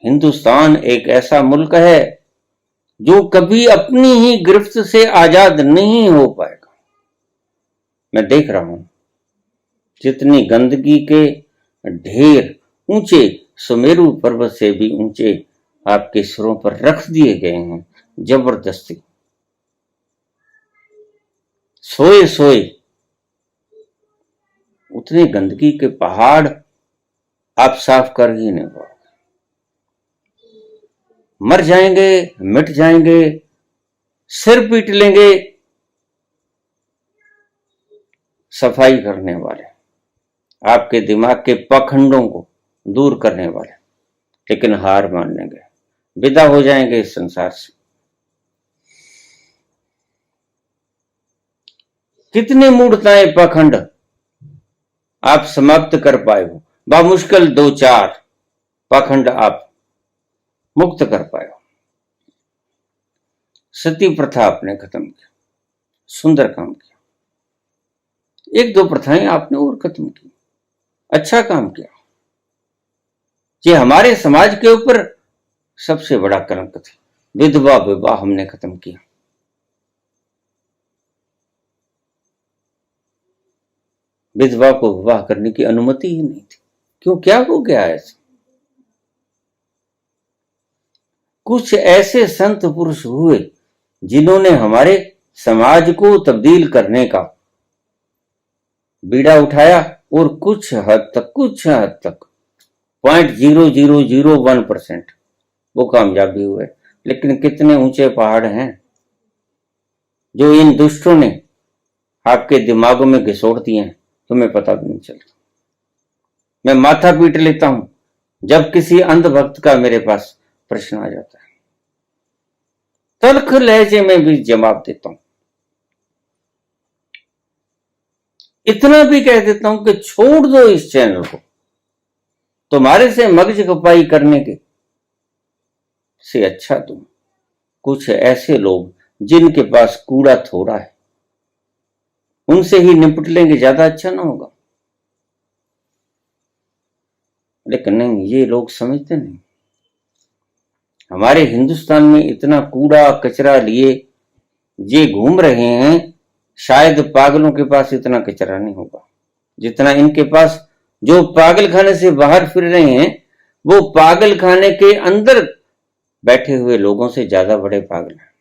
हिंदुस्तान एक ऐसा मुल्क है जो कभी अपनी ही गिरफ्त से आजाद नहीं हो पाएगा। मैं देख रहा हूं जितनी गंदगी के ढेर ऊंचे सुमेरु पर्वत से भी ऊंचे आपके सिरों पर रख दिए गए हैं जबरदस्ती। सोए सोए उतने गंदगी के पहाड़ आप साफ कर ही नहीं पाओगे। मर जाएंगे, मिट जाएंगे, सिर पीट लेंगे सफाई करने वाले, आपके दिमाग के पाखंडों को दूर करने वाले, लेकिन हार मान लेंगे, विदा हो जाएंगे इस संसार से। कितने मूर्ताएं पाखंड आप समाप्त कर पाए हो, बामुश्किल 2-4 पाखंड आप मुक्त कर पाए हो। सती प्रथा आपने खत्म किया, सुंदर काम किया। 1-2 प्रथाएं आपने और खत्म की, अच्छा काम किया। ये हमारे समाज के ऊपर सबसे बड़ा कलंक था। विधवा विवाह हमने खत्म किया। विधवा को विवाह करने की अनुमति ही नहीं थी। क्यों, क्या हो गया ऐसा? कुछ ऐसे संत पुरुष हुए जिन्होंने हमारे समाज को तब्दील करने का बीड़ा उठाया और कुछ हद तक 0.0001% वो कामयाब भी हुए। लेकिन कितने ऊंचे पहाड़ हैं जो इन दुष्टों ने आपके दिमागों में घिसोड़ दिए हैं, तुम्हें पता भी नहीं चलता। मैं माथा पीट लेता हूं जब किसी अंधभक्त का मेरे पास प्रश्न आ जाता है। तल्ख लहजे में भी जवाब देता हूं, इतना भी कह देता हूं कि छोड़ दो इस चैनल को, तुम्हारे से मगज खपाई करने के से अच्छा तुम कुछ ऐसे लोग जिनके पास कूड़ा थोड़ा है उनसे ही निपट लेंगे, ज्यादा अच्छा ना होगा? लेकिन नहीं, ये लोग समझते नहीं। हमारे हिंदुस्तान में इतना कूड़ा कचरा लिए ये घूम रहे हैं, शायद पागलों के पास इतना कचरा नहीं होगा जितना इनके पास। जो पागल खाने से बाहर फिर रहे हैं वो पागल खाने के अंदर बैठे हुए लोगों से ज्यादा बड़े पागल हैं।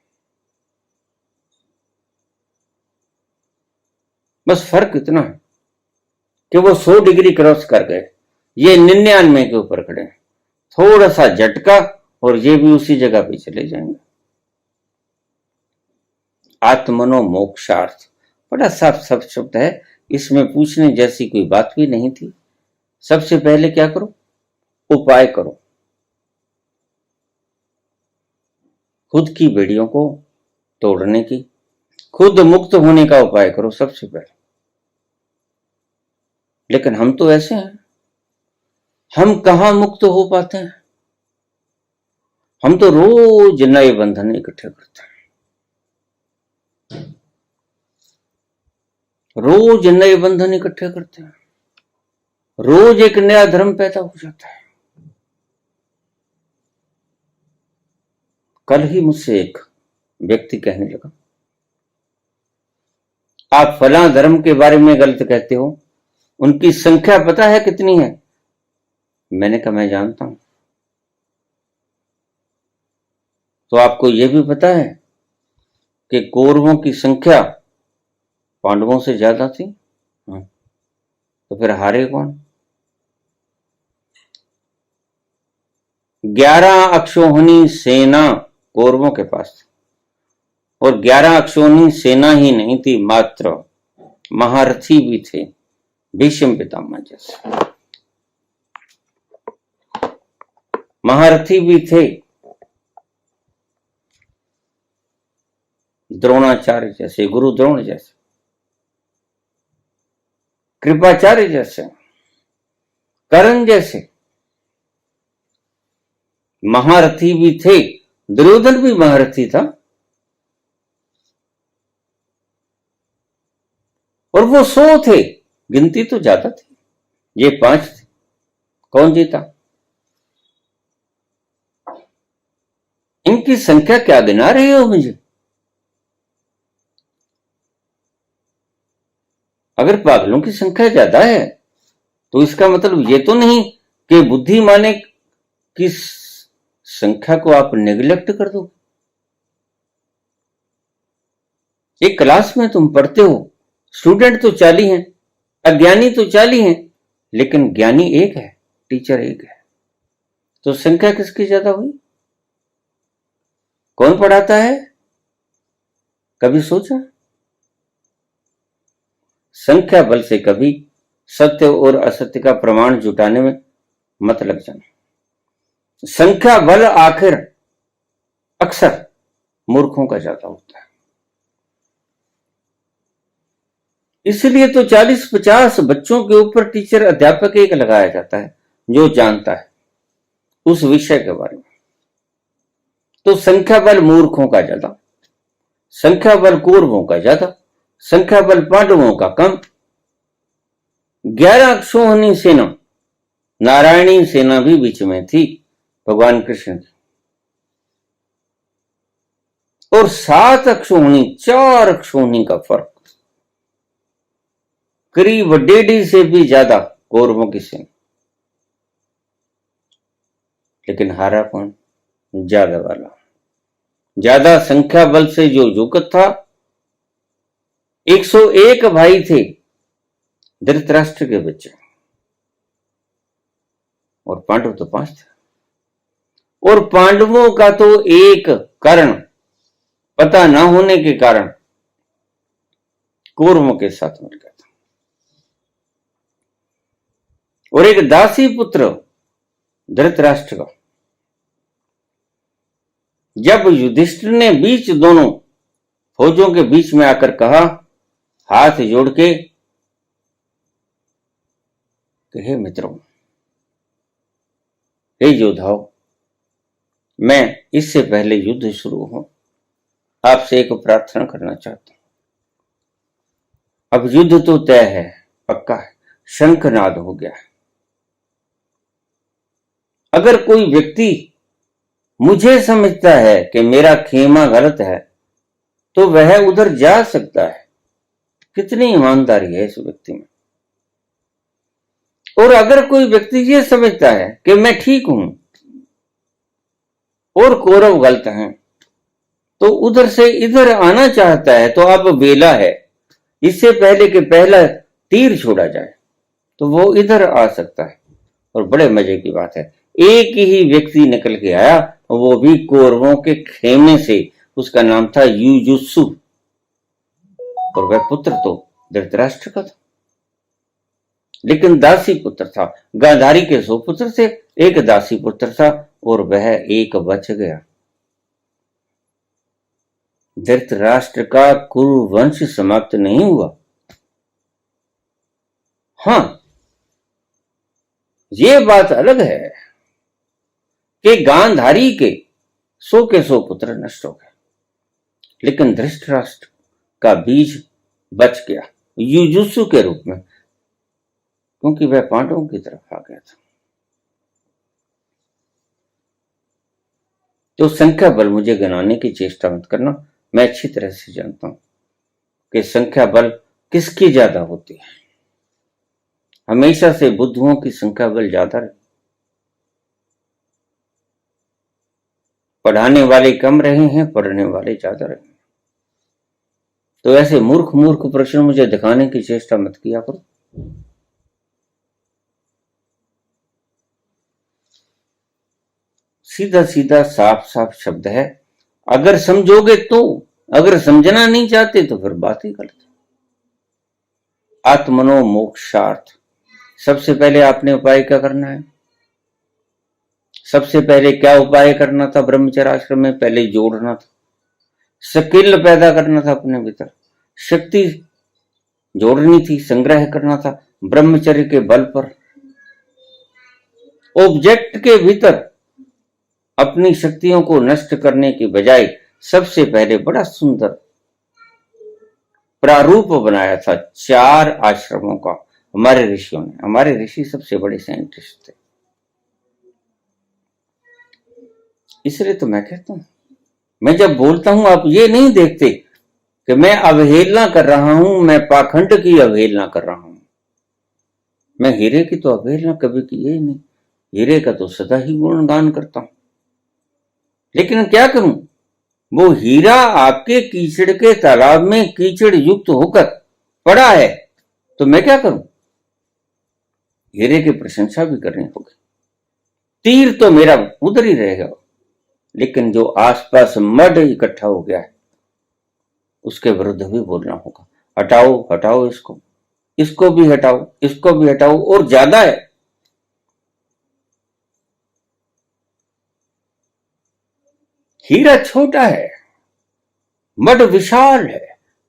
बस फर्क इतना है कि वो 100 डिग्री क्रॉस कर गए, ये 99 के ऊपर खड़े हैं। थोड़ा सा झटका और ये भी उसी जगह पे चले जाएंगे। आत्मनो मोक्षार्थ बड़ा साफ शब्द है, इसमें पूछने जैसी कोई बात भी नहीं थी। सबसे पहले क्या करो? उपाय करो, खुद की बेड़ियों को तोड़ने की, खुद मुक्त होने का उपाय करो सबसे पहले। लेकिन हम तो ऐसे हैं, हम कहां मुक्त हो पाते हैं? हम तो रोज नए बंधन इकट्ठे करते हैं, रोज नए बंधन इकट्ठे करते हैं, रोज एक नया धर्म पैदा हो जाता है। कल ही मुझसे एक व्यक्ति कहने लगा, आप फलां धर्म के बारे में गलत कहते हो, उनकी संख्या पता है कितनी है? मैंने कहा मैं जानता हूं। तो आपको यह भी पता है कि कौरवों की संख्या पांडवों से ज्यादा थी? तो फिर हारे कौन? 11 अक्षौहिणी सेना कौरवों के पास थी, और 11 अक्षौहिणी सेना ही नहीं थी, मात्र महारथी भी थे, भीष्म पितामह जैसे महारथी भी थे, द्रोणाचार्य जैसे, गुरु द्रोण जैसे, कृपाचार्य जैसे, कर्ण जैसे महारथी भी थे। दुर्योधन भी महारथी था, और वो 100 थे, गिनती तो ज्यादा थी, ये 5 थे। कौन जीता? इनकी संख्या क्या गिना रहे हो मुझे? अगर पागलों की संख्या ज्यादा है तो इसका मतलब ये तो नहीं कि बुद्धिमाने की संख्या को आप नेग्लेक्ट कर दो। एक क्लास में तुम पढ़ते हो, स्टूडेंट तो 40 हैं, अज्ञानी तो 40 हैं, लेकिन ज्ञानी एक है, टीचर एक है, तो संख्या किसकी ज्यादा हुई? कौन पढ़ाता है? कभी सोचा? संख्या बल से कभी सत्य और असत्य का प्रमाण जुटाने में मत लग जाना। संख्या बल आखिर अक्सर मूर्खों का होता है। इसलिए तो 40-50 बच्चों के ऊपर टीचर अध्यापक एक लगाया जाता है जो जानता है उस विषय के बारे में। तो संख्या बल मूर्खों का ज्यादा, संख्या बल कौरवों का ज्यादा, संख्या बल पांडवों का कम। 11 अक्षौहिणी सेना, नारायणी सेना भी बीच में थी भगवान कृष्ण की, और 7 अक्षौहिणी, 4 अक्षौहिणी का फर्क, करीब 1.5 से भी ज्यादा कौरवों की सेना। लेकिन हारा कौन? ज्यादा वाला। ज्यादा संख्या बल से जो युगत था, 101 भाई थे धृतराष्ट्र के बच्चे, और पांडव तो 5 थे। और पांडवों का तो एक कारण पता न होने के कारण कौरवों के साथ मिल गया था। और एक दासी पुत्र धृतराष्ट्र का, जब युधिष्ठिर ने बीच दोनों फौजों के बीच में आकर कहा, हाथ जोड़ के, हे मित्रों, हे योद्धाओं, मैं इससे पहले युद्ध शुरू हो आपसे एक प्रार्थना करना चाहता हूं। अब युद्ध तो तय है, पक्का है, शंखनाद हो गया है। अगर कोई व्यक्ति मुझे समझता है कि मेरा खेमा गलत है तो वह उधर जा सकता है। कितनी ईमानदारी है इस व्यक्ति में। और अगर कोई व्यक्ति ये समझता है कि मैं ठीक हूं और कौरव गलत हैं, तो उधर से इधर आना चाहता है, तो अब बेला है, इससे पहले कि पहला तीर छोड़ा जाए तो वो इधर आ सकता है। और बड़े मजे की बात है, एक ही व्यक्ति निकल के आया, वो भी कौरवों के खेमे से, उसका नाम था युयुत्सु, और वह पुत्र तो धृतराष्ट्र का था, लेकिन दासी पुत्र था। गांधारी के 100 पुत्र थे, एक दासी पुत्र था, और वह एक बच गया। धृतराष्ट्र का कुरु वंश समाप्त नहीं हुआ। हां, ये बात अलग है कि गांधारी के 100 के 100 पुत्र नष्ट हो गए, लेकिन धृतराष्ट्र का बीज बच गया युयुत्सु के रूप में, क्योंकि वह पांडवों की तरफ आ गया था। तो संख्या बल मुझे गिनाने की चेष्टा मत करना। मैं अच्छी तरह से जानता हूं कि संख्या बल किसकी ज्यादा होती है। हमेशा से बुद्धुओं की संख्या बल ज्यादा रही। पढ़ाने वाले कम रहे हैं, पढ़ने वाले ज्यादा रहे हैं। तो ऐसे मूर्ख मूर्ख प्रश्न मुझे दिखाने की चेष्टा मत किया करो। सीधा सीधा साफ साफ शब्द है। अगर समझोगे तो, अगर समझना नहीं चाहते तो फिर बात ही गलत है। आत्मनो मोक्षार्थ, सबसे पहले आपने उपाय क्या करना है? सबसे पहले क्या उपाय करना था? ब्रह्मचर्य आश्रम में पहले जोड़ना था, स्किल पैदा करना था, अपने भीतर शक्ति जोड़नी थी, संग्रह करना था ब्रह्मचर्य के बल पर। ऑब्जेक्ट के भीतर अपनी शक्तियों को नष्ट करने की बजाय सबसे पहले बड़ा सुंदर प्रारूप बनाया था 4 आश्रमों का हमारे ऋषियों ने। हमारे ऋषि सबसे बड़े साइंटिस्ट थे। इसलिए तो मैं कहता हूं मैं जब बोलता हूं आप ये नहीं देखते कि मैं अवहेलना कर रहा हूं, मैं पाखंड की अवहेलना कर रहा हूं। मैं हीरे की तो अवहेलना कभी की ही नहीं, हीरे का तो सदा ही गुणगान करता हूं। लेकिन क्या करूं, वो हीरा आपके कीचड़ के तालाब में कीचड़ युक्त होकर पड़ा है, तो मैं क्या करूं? हीरे की प्रशंसा भी करनी होगी। तीर तो मेरा उधर ही रहेगा, लेकिन जो आसपास मड इकट्ठा हो गया है उसके विरुद्ध भी बोलना होगा। हटाओ हटाओ इसको, इसको भी हटाओ, इसको भी हटाओ। और ज्यादा है, हीरा छोटा है, मड विशाल है,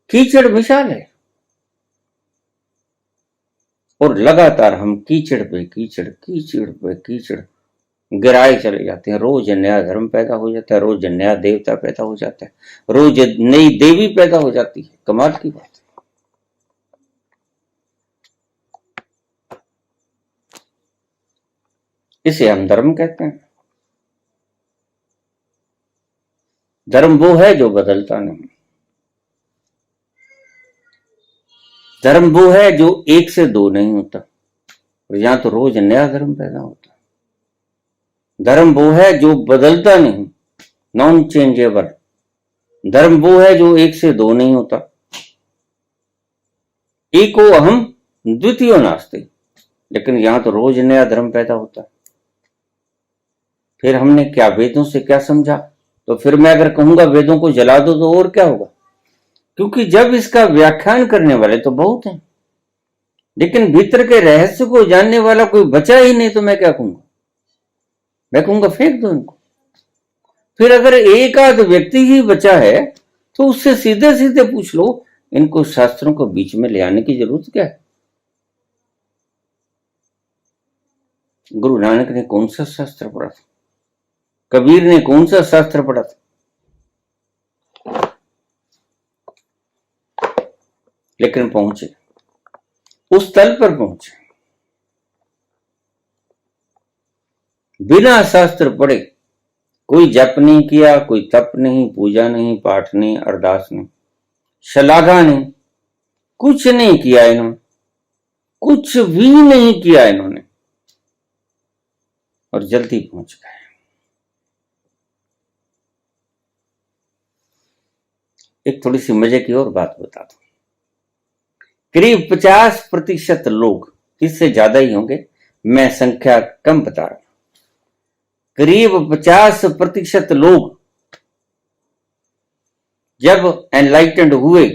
कीचड़ विशाल है, और लगातार हम कीचड़ पे कीचड़, कीचड़ पे कीचड़ गिराए चले जाते हैं। रोज नया धर्म पैदा हो जाता है, रोज नया देवता पैदा हो जाता है, रोज नई देवी पैदा हो जाती है। कमाल की बात है। इसे हम धर्म कहते हैं। धर्म वो है जो बदलता नहीं, धर्म वो है जो एक से दो नहीं होता, और यहां तो रोज नया धर्म पैदा होता है। धर्म वो है जो बदलता नहीं, नॉन चेंजेबल। धर्म वो है जो एक से दो नहीं होता। एको अहम द्वितीयो नास्ति, लेकिन यहां तो रोज नया धर्म पैदा होता है। फिर हमने क्या वेदों से क्या समझा? तो फिर मैं अगर कहूंगा वेदों को जला दो तो और क्या होगा? क्योंकि जब इसका व्याख्यान करने वाले तो बहुत हैं, लेकिन भीतर के रहस्य को जानने वाला कोई बचा ही नहीं, तो मैं क्या कहूंगा? मैं कहूंगा फेंक दो इनको। फिर अगर एक आध व्यक्ति ही बचा है तो उससे सीधे सीधे पूछ लो, इनको शास्त्रों को बीच में ले आने की जरूरत क्या है? गुरु नानक ने कौन सा शास्त्र पढ़ा था? कबीर ने कौन सा शास्त्र पढ़ा था? लेकिन पहुंचे, उस तल पर पहुंचे, बिना शास्त्र पढ़े। कोई जप नहीं किया, कोई तप नहीं, पूजा नहीं, पाठ नहीं, अरदास नहीं, शलाघा नहीं, कुछ नहीं किया इन्होंने, कुछ भी नहीं किया इन्होंने, और जल्दी पहुंच गए। एक थोड़ी सी मजे की और बात बता दूं। करीब 50% लोग, इससे ज्यादा ही होंगे, मैं संख्या कम बता रहा हूं, करीब 50% लोग जब एनलाइटेंड हुए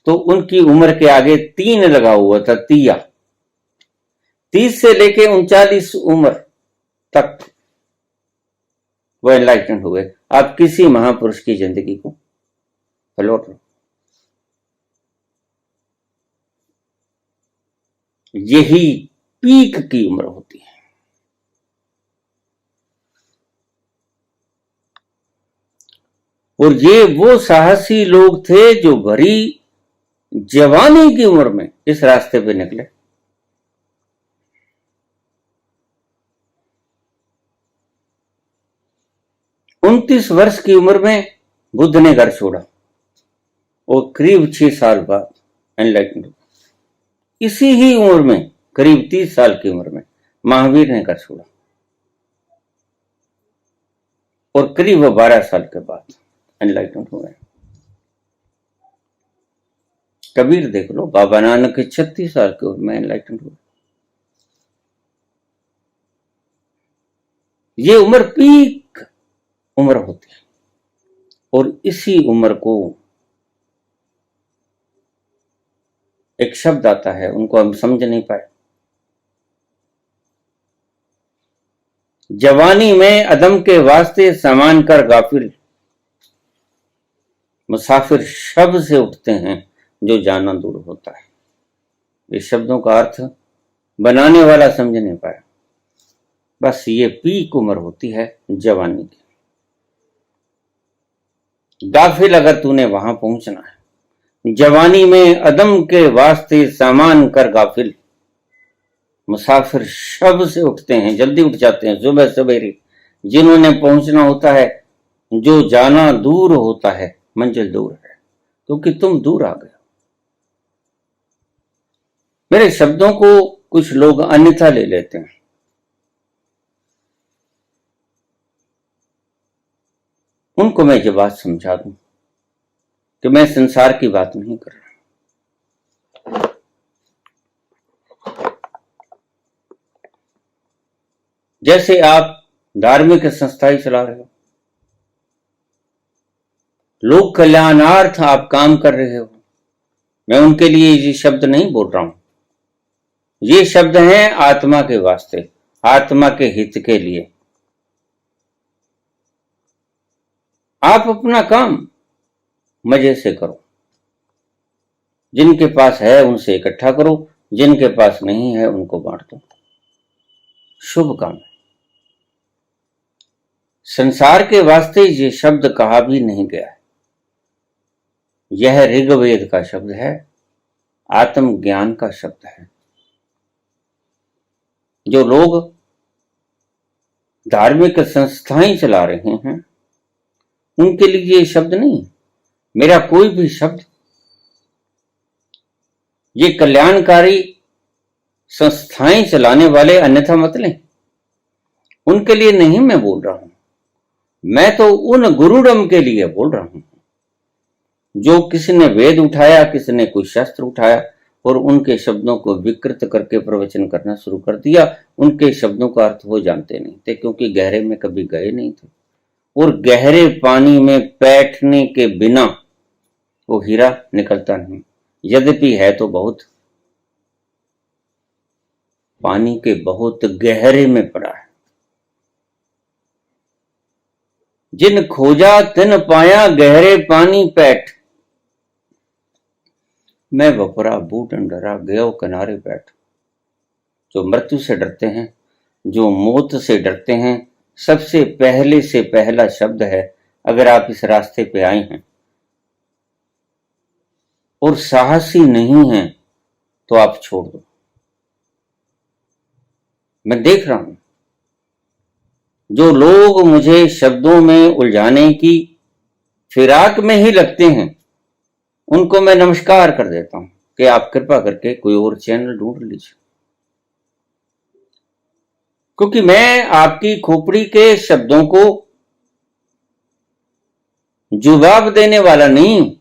तो उनकी उम्र के आगे 3 लगा हुआ था, तिया। 30 से लेके 39 उम्र तक वो एनलाइटेंड हुए। आप किसी महापुरुष की जिंदगी को पलट लो, यही पीक की उम्र होती है। और ये वो साहसी लोग थे जो भरी जवानी की उम्र में इस रास्ते पे निकले। उनतीस वर्ष की उम्र में बुद्ध ने घर छोड़ा और करीब 6 साल बाद एनलाइटमेंट। इसी ही उम्र में, करीब 30 साल की उम्र में, महावीर ने घर छोड़ा और करीब 12 साल के बाद एनलाइटमेंट हुए। कबीर देख लो, बाबा नानक के 36 साल की उम्र में एनलाइटमेंट हुए। ये उम्र पीक उम्र होती है, और इसी उम्र को एक शब्द आता है, उनको हम समझ नहीं पाए। जवानी में अदम के वास्ते सामान कर गाफिल, मुसाफिर शब्द से उठते हैं जो जाना दूर होता है। इस शब्दों का अर्थ बनाने वाला समझ नहीं पाया। बस ये पीक उम्र होती है जवानी की। गाफिल अगर तूने वहां पहुंचना है, जवानी में अदम के वास्ते सामान कर गाफिल, मुसाफिर शब से उठते हैं, जल्दी उठ जाते हैं सुबह सवेरे। जिन्होंने पहुंचना होता है जो जाना दूर होता है मंजिल दूर है, क्योंकि तुम दूर आ गए। मेरे शब्दों को कुछ लोग अन्यथा ले लेते हैं। उनको मैं ये बात समझा दूं कि मैं संसार की बात नहीं कर रहा। जैसे आप धार्मिक संस्थाएं चला रहे हो, लोक कल्याणार्थ आप काम कर रहे हो, मैं उनके लिए ये शब्द नहीं बोल रहा हूं। ये शब्द हैं आत्मा के वास्ते, आत्मा के हित के लिए। आप अपना काम मजे से करो, जिनके पास है उनसे इकट्ठा करो, जिनके पास नहीं है उनको बांट दो। शुभ काम है। संसार के वास्ते ये शब्द कहा भी नहीं गया है। यह ऋग्वेद का शब्द है, आत्मज्ञान का शब्द है। जो लोग धार्मिक संस्थाएं चला रहे हैं उनके लिए ये शब्द नहीं। मेरा कोई भी शब्द ये कल्याणकारी संस्थाएं चलाने वाले अन्यथा मत लें, उनके लिए नहीं मैं बोल रहा हूं। मैं तो उन गुरुडम के लिए बोल रहा हूं जो किसी ने वेद उठाया, किसी ने कोई शास्त्र उठाया और उनके शब्दों को विकृत करके प्रवचन करना शुरू कर दिया। उनके शब्दों का अर्थ वो जानते नहीं थे, क्योंकि गहरे में कभी गए नहीं थे, और गहरे पानी में बैठने के बिना वो हीरा निकलता नहीं, यद्यपि है तो बहुत पानी के बहुत गहरे में पड़ा है। जिन खोजा तिन पाया गहरे पानी पैठ, मैं वपरा बूट डरा गयो किनारे बैठ। जो मृत्यु से डरते हैं, जो मौत से डरते हैं, सबसे पहले से पहला शब्द है, अगर आप इस रास्ते पे आए हैं और साहसी नहीं हैं तो आप छोड़ दो। मैं देख रहा हूं जो लोग मुझे शब्दों में उलझाने की फिराक में ही लगते हैं, उनको मैं नमस्कार कर देता हूं कि आप कृपा करके कोई और चैनल ढूंढ लीजिए, क्योंकि मैं आपकी खोपड़ी के शब्दों को जवाब देने वाला नहीं,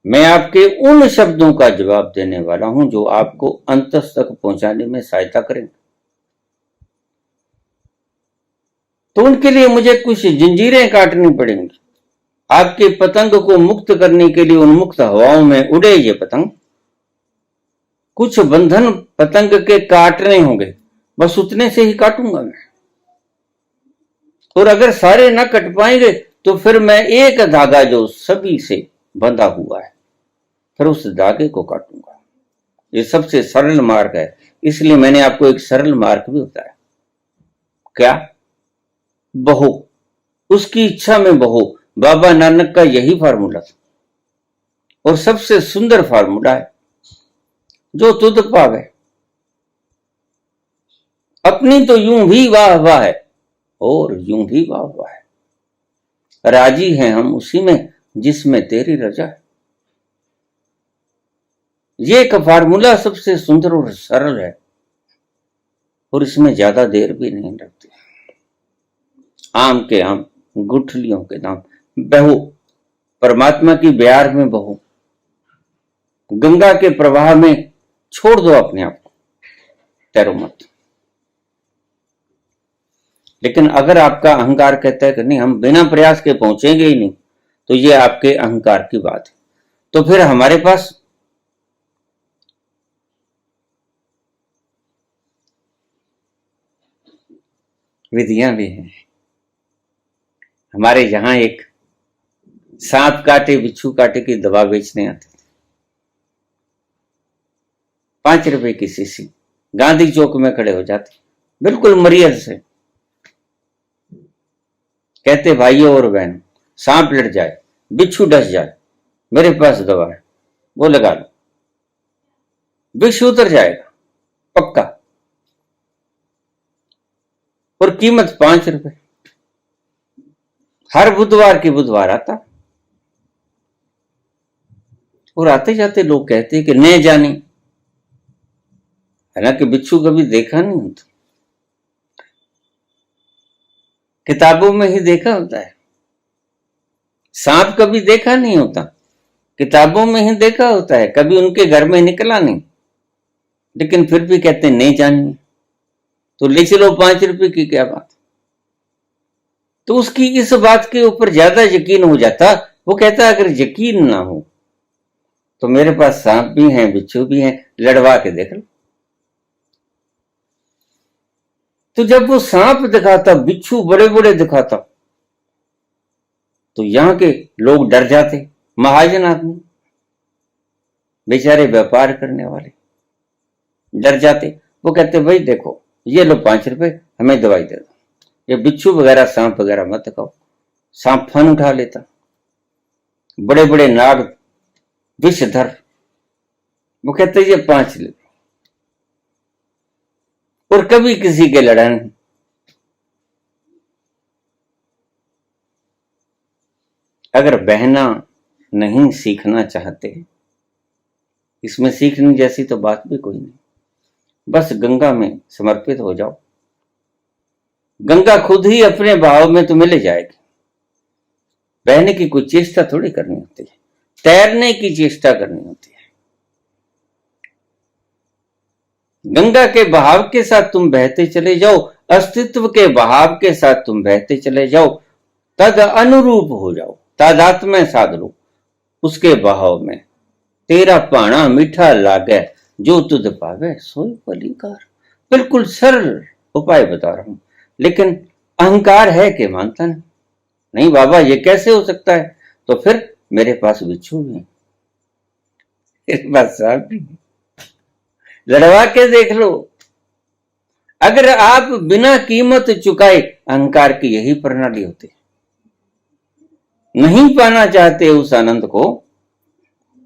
मैं आपके उन शब्दों का जवाब देने वाला हूं जो आपको अंत तक पहुंचाने में सहायता करेंगे। तो उनके लिए मुझे कुछ जंजीरें काटनी पड़ेंगी। आपके पतंग को मुक्त करने के लिए उन्मुक्त हवाओं में उड़े ये पतंग, कुछ बंधन पतंग के काटने होंगे, बस उतने से ही काटूंगा मैं। और अगर सारे न कट पाएंगे तो फिर मैं एक धागा जो सभी से बंधा हुआ है, फिर उस धागे को काटूंगा। ये सबसे सरल मार्ग है, इसलिए मैंने आपको एक सरल मार्ग भी बताया। क्या? बहो, उसकी इच्छा में बहो। बाबा नानक का यही फार्मूला था, और सबसे सुंदर फार्मूला है, जो तुद पावे। अपनी तो यूं भी वाह वाह है और यूं भी वाह वाह है, राजी हैं हम उसी में जिसमें तेरी रजा है। ये एक फार्मूला सबसे सुंदर और सरल है, और इसमें ज्यादा देर भी नहीं लगती। आम के आम, गुठलियों के दाम। बहो, परमात्मा की ब्यार में बहो, गंगा के प्रवाह में छोड़ दो अपने आप को, तैरो मत। लेकिन अगर आपका अहंकार कहता है कि नहीं, हम बिना प्रयास के पहुंचेंगे ही नहीं, तो ये आपके अहंकार की बात है। तो फिर हमारे पास विधियां भी हैं। हमारे यहां एक सांप काटे बिच्छू काटे की दवा बेचने आते थे, 5 रुपए की शीशी, गांधी चौक में खड़े हो जाते, बिल्कुल मर्याद से कहते, भाइयों और बहनों, सांप लड़ जाए, बिच्छू डस जाए, मेरे पास दवा है, वो लगा लो, विष उतर जाएगा पक्का, और कीमत 5 रुपए। हर बुधवार के बुधवार आता, और आते जाते लोग कहते कि न जाने, हालांकि बिच्छू कभी देखा नहीं होता, किताबों में ही देखा होता है। सांप कभी देखा नहीं होता, किताबों में ही देखा होता है, कभी उनके घर में निकला नहीं, लेकिन फिर भी कहते नहीं जानिए, तो ले चलो 5 रुपए की क्या बात। तो उसकी इस बात के ऊपर ज्यादा यकीन हो जाता। वो कहता अगर यकीन ना हो तो मेरे पास सांप भी हैं, बिच्छू भी हैं, लड़वा के देख लो। तो जब वो सांप दिखाता, बिच्छू बड़े बड़े दिखाता, तो यहां के लोग डर जाते। महाजन आदमी, बेचारे व्यापार करने वाले डर जाते। वो कहते भाई देखो, ये लो 5 रुपए, हमें दवाई दे दो, ये बिच्छू वगैरह सांप वगैरह मत खाओ। सांप फन उठा लेता, बड़े बड़े नाग विषधर, वो कहते ये 5 ले, और कभी किसी के लड़ा नहीं। अगर बहना नहीं सीखना चाहते, इसमें सीखने जैसी तो बात भी कोई नहीं, बस गंगा में समर्पित हो जाओ, गंगा खुद ही अपने भाव में तुम्हें ले जाएगी। बहने की कोई चेष्टा थोड़ी करनी होती है, तैरने की चेष्टा करनी होती है। गंगा के बहाव के साथ तुम बहते चले जाओ, अस्तित्व के बहाव के साथ तुम बहते चले जाओ, तद अनुरूप हो जाओ, तादात्म्य साध लो उसके बहाव में। तेरा पाना मीठा लागे, जो तुझ पावे सोई पलीकार। बिल्कुल सरल उपाय बता रहा हूं, लेकिन अहंकार है कि मानता नहीं। नहीं बाबा ये कैसे हो सकता है, तो फिर मेरे पास बिच्छू भी है, मेरे पास सांप भी है, लड़वा के देख लो। अगर आप बिना कीमत चुकाए, अहंकार की यही प्रणाली होती है, नहीं पाना चाहते उस आनंद को,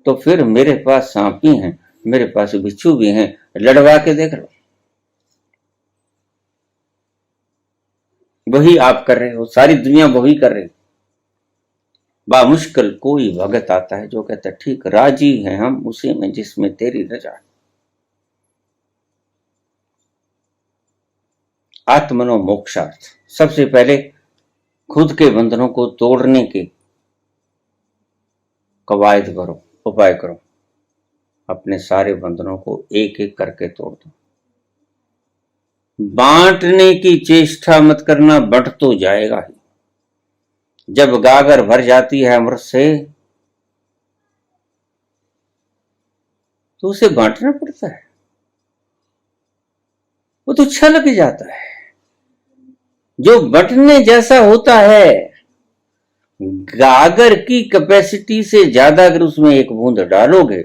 तो फिर मेरे पास सांप भी हैं, मेरे पास बिच्छू भी हैं, लड़वा के देख लो। वही आप कर रहे हो, सारी दुनिया वही कर रही। बामुश्किल कोई भगत आता है जो कहता है ठीक राजी है हम उसी में जिसमें तेरी रजा। आत्मनो मोक्षार्थ, सबसे पहले खुद के बंधनों को तोड़ने के कवायद करो, उपाय करो, अपने सारे बंधनों को एक एक करके तोड़ दो। बांटने की चेष्टा मत करना, बंट तो जाएगा ही। जब गागर भर जाती है अमृत से, तो उसे बांटना पड़ता है, वो तो छलक जाता है। जो बंटने जैसा होता है, गागर की कैपेसिटी से ज्यादा अगर उसमें एक बूंद डालोगे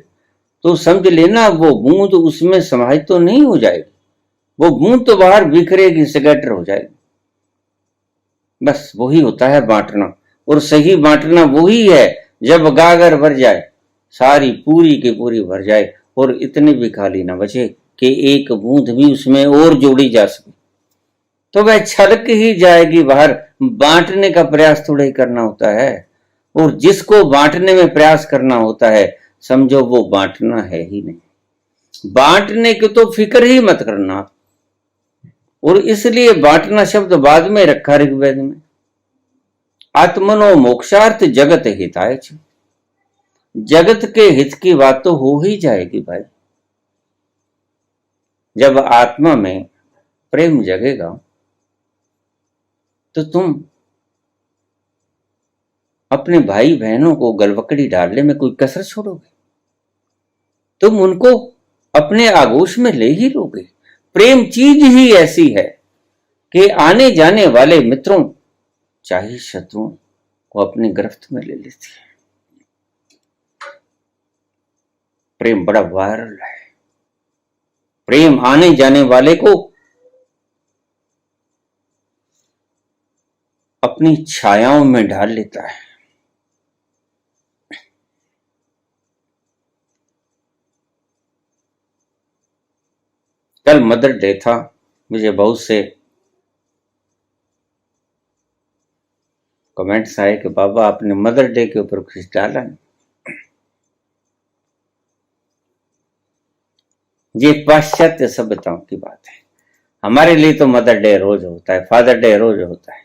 तो समझ लेना वो बूंद उसमें समाहित तो नहीं हो जाएगी, वो बूंद तो बाहर बिखरेगी, स्कैटर हो जाएगी। बस वही होता है बांटना, और सही बांटना वही है जब गागर भर जाए, सारी पूरी की पूरी भर जाए, और इतनी भी खाली ना बचे कि एक बूंद भी उसमें और जोड़ी जा सके, तो वह छलक ही जाएगी बाहर। बांटने का प्रयास थोड़ा ही करना होता है, और जिसको बांटने में प्रयास करना होता है, समझो वो बांटना है ही नहीं। बांटने की तो फिक्र ही मत करना, और इसलिए बांटना शब्द बाद में रखा ऋग्वेद में। आत्मनो मोक्षार्थ जगत हिताय छ, जगत के हित की बात तो हो ही जाएगी भाई। जब आत्मा में प्रेम जगेगा तो तुम अपने भाई बहनों को गलवकड़ी डालने में कोई कसर छोड़ोगे, तुम उनको अपने आगोश में ले ही लोगे। प्रेम चीज ही ऐसी है कि आने जाने वाले मित्रों चाहे शत्रुओं को अपने गिरफ्त में ले लेती है। प्रेम बड़ा वायरल है, प्रेम आने जाने वाले को अपनी छायाओं में ढाल लेता है। कल मदर डे था, मुझे बहुत से कमेंट्स आए कि बाबा आपने मदर डे के ऊपर कुछ डाला नहीं। ये पाश्चात्य सभ्यताओं की बात है। हमारे लिए तो मदर डे रोज होता है, फादर डे रोज होता है,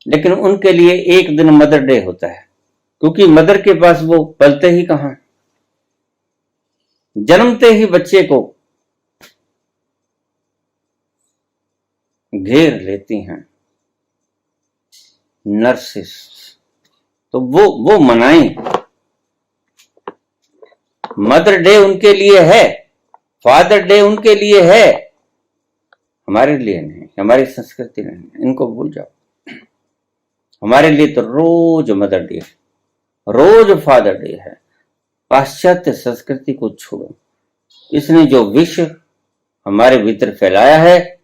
लेकिन उनके लिए एक दिन मदर डे होता है, क्योंकि मदर के पास वो पलते ही कहां, जन्मते ही बच्चे को घेर लेती हैं नर्सिस, तो वो मनाएं। मदर डे उनके लिए है, फादर डे उनके लिए है, हमारे लिए नहीं, हमारी संस्कृति नहीं, इनको भूल जाओ। हमारे लिए तो रोज मदर डे है, रोज फादर डे है। पाश्चात्य संस्कृति को छोड़ो, इसने जो विष हमारे भीतर फैलाया है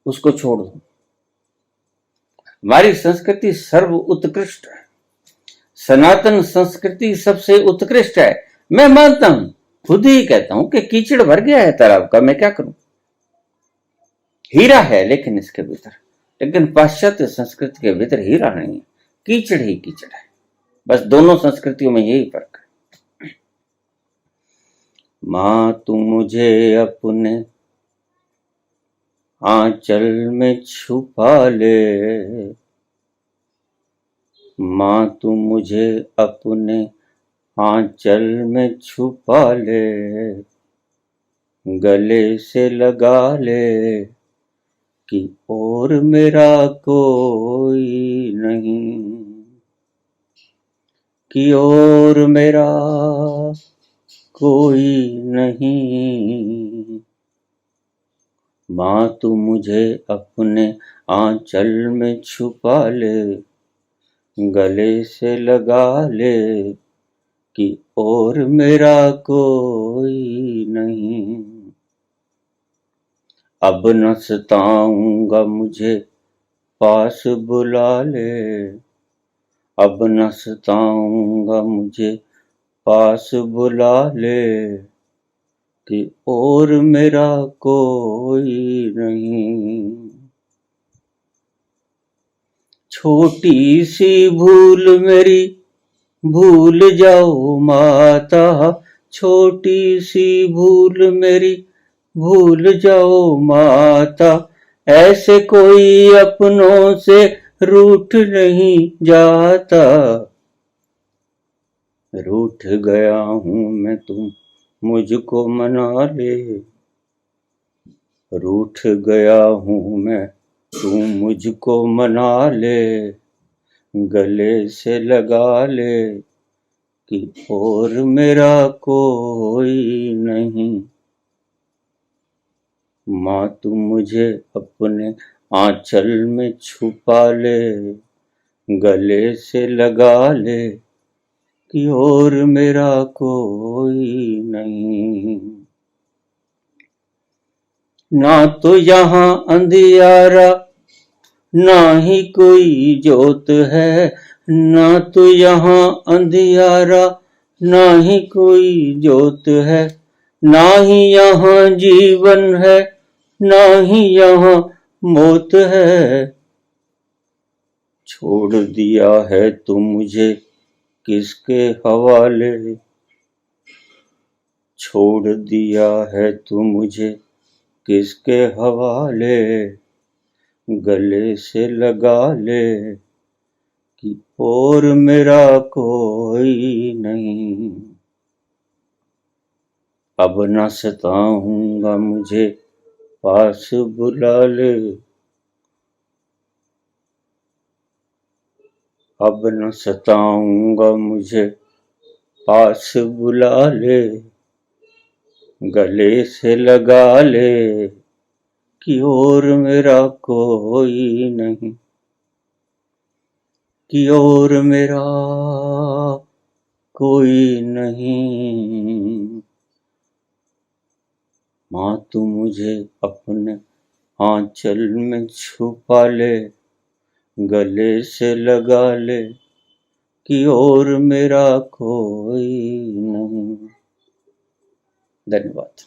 उसको छोड़ दो। हमारी संस्कृति सर्व उत्कृष्ट है, सनातन संस्कृति सबसे उत्कृष्ट है। मैं मानता हूं, खुद ही कहता हूं कि कीचड़ भर गया है तालाब का, मैं क्या करूं, हीरा है लेकिन इसके भीतर, लेकिन पाश्चात्य संस्कृति के भीतर हीरा नहीं है, कीचड़ ही कीचड़ है। बस दोनों संस्कृतियों में यही फर्क है। मां तू मुझे अपने आंचल में छुपा ले, मां तू मुझे अपने आंचल में छुपा ले, गले से लगा ले कि और मेरा कोई नहीं, कि और मेरा कोई नहीं। मां तू मुझे अपने आंचल में छुपा ले, गले से लगा ले कि और मेरा कोई नहीं। अब न सताऊंगा मुझे पास बुला ले, अब न सताऊंगा मुझे पास बुला ले कि और मेरा कोई नहीं। छोटी सी भूल मेरी भूल जाओ माता, छोटी सी भूल मेरी भूल जाओ माता, ऐसे कोई अपनों से रूठ नहीं जाता। रूठ गया हूं मैं, तुम मुझको मना ले, रूठ गया हूं मैं, तू मुझको मना ले, गले से लगा ले कि और मेरा कोई नहीं। मां तू मुझे अपने आंचल में छुपा ले, गले से लगा ले कि और मेरा कोई नहीं। ना तो यहाँ अंधियारा ना ही कोई जोत है, ना तो यहाँ अंधियारा ना ही कोई जोत है, ना ही यहाँ जीवन है ना ही यहाँ मौत है। छोड़ दिया है तू मुझे किसके हवाले, छोड़ दिया है तू मुझे किसके हवाले, गले से लगा ले कि और मेरा कोई नहीं। अब न सताऊंगा मुझे पास बुला ले, अब न सताऊंगा मुझे पास बुला ले, गले से लगा ले कि और मेरा कोई नहीं, कि और मेरा कोई नहीं। मां तू मुझे अपने आंचल में छुपा ले, गले से लगा ले कि और मेरा कोई नहीं। धन्यवाद।